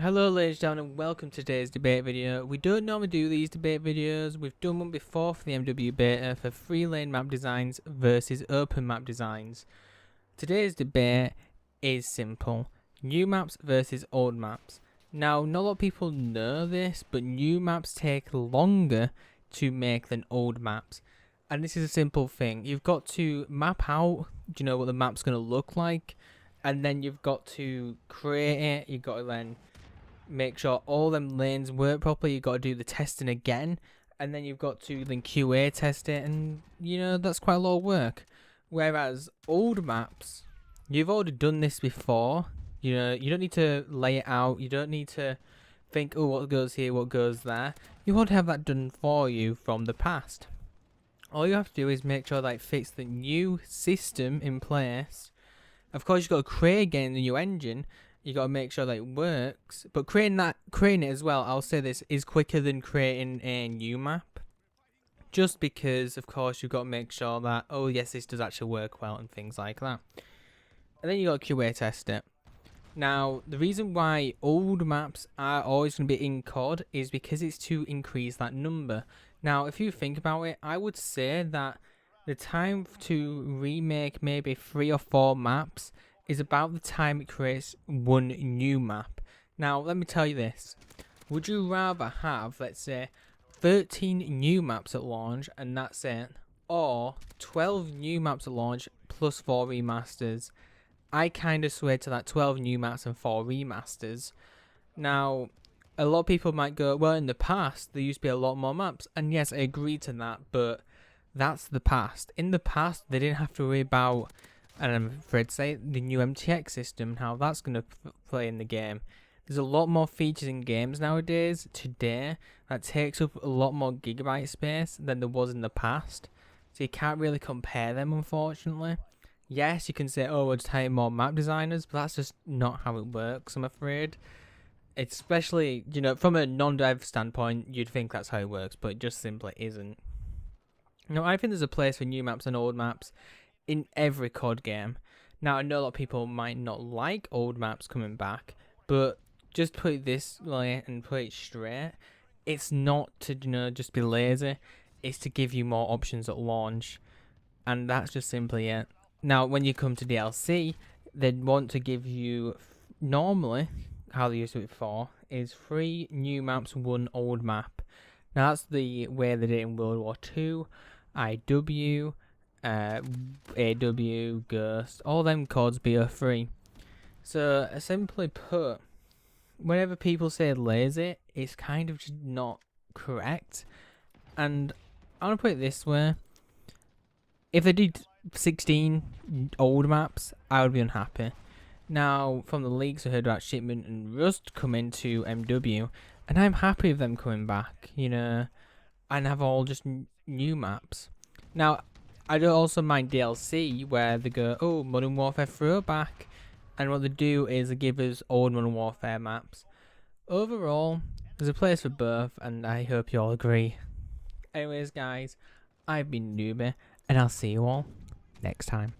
Hello ladies and gentlemen, and welcome to today's debate video. We don't normally do these debate videos. We've done one before for the MW beta for free lane map designs versus open map designs. Today's debate is simple. New maps versus old maps. Now, not a lot of people know this, but new maps take longer to make than old maps. And this is a simple thing. You've got to map out, what the map's going to look like. And then you've got to create it. You've got to then make sure all them lanes work properly. You've got to do the testing again, and then you've got to then QA test it, and that's quite a lot of work. Whereas old maps, you've already done this before. You don't need to lay it out. You don't need to think, oh, what goes here, what goes there. You want to have that done for you from the past. All you have to do is make sure that it fits the new system in place. Of course, you've got to create again the new engine. You got to make sure that it works, but creating it as well, I'll say this, is quicker than creating a new map, just because of course you've got to make sure that, oh yes, this does actually work well and things like that. And then you got to QA test it. Now, the reason why old maps are always going to be in COD is because it's to increase that number. Now, if you think about it, I would say that the time to remake maybe 3 or 4 maps is about the time it creates one new map. Now, let me tell you this. Would you rather have, let's say, 13 new maps at launch and that's it, or 12 new maps at launch plus 4 remasters? I kind of sway to that 12 new maps and 4 remasters. Now, a lot of people might go, well, in the past, there used to be a lot more maps. And yes, I agree to that, but that's the past. In the past, they didn't have to worry about, and I'm afraid to say, the new MTX system, how that's going to play in the game. There's a lot more features in games nowadays, today, that takes up a lot more gigabyte space than there was in the past. So you can't really compare them, unfortunately. Yes, you can say, oh, we'll just hire more map designers, but that's just not how it works, I'm afraid. It's especially, from a non-dev standpoint, you'd think that's how it works, but it just simply isn't. I think there's a place for new maps and old maps in every COD game. Now, I know a lot of people might not like old maps coming back, but just put it this way and put it straight. It's not to, just be lazy. It's to give you more options at launch. And that's just simply it. Now, when you come to DLC, they'd want to give you, normally, how they used to do it before, is 3 new maps, 1 old map. Now, that's the way they did it in World War II, IW, AW, Ghost, all them codes be free. So simply put, whenever people say lazy, it's kind of just not correct. And I'm gonna put it this way: if they did 16 old maps, I would be unhappy. Now, from the leaks I heard about Shipment and Rust coming to MW, and I'm happy with them coming back, and have all just new maps. Now, I don't also mind DLC where they go, oh, Modern Warfare throwback, and what they do is they give us old Modern Warfare maps. Overall, there's a place for both, and I hope you all agree. Anyways, guys, I've been Newbie, and I'll see you all next time.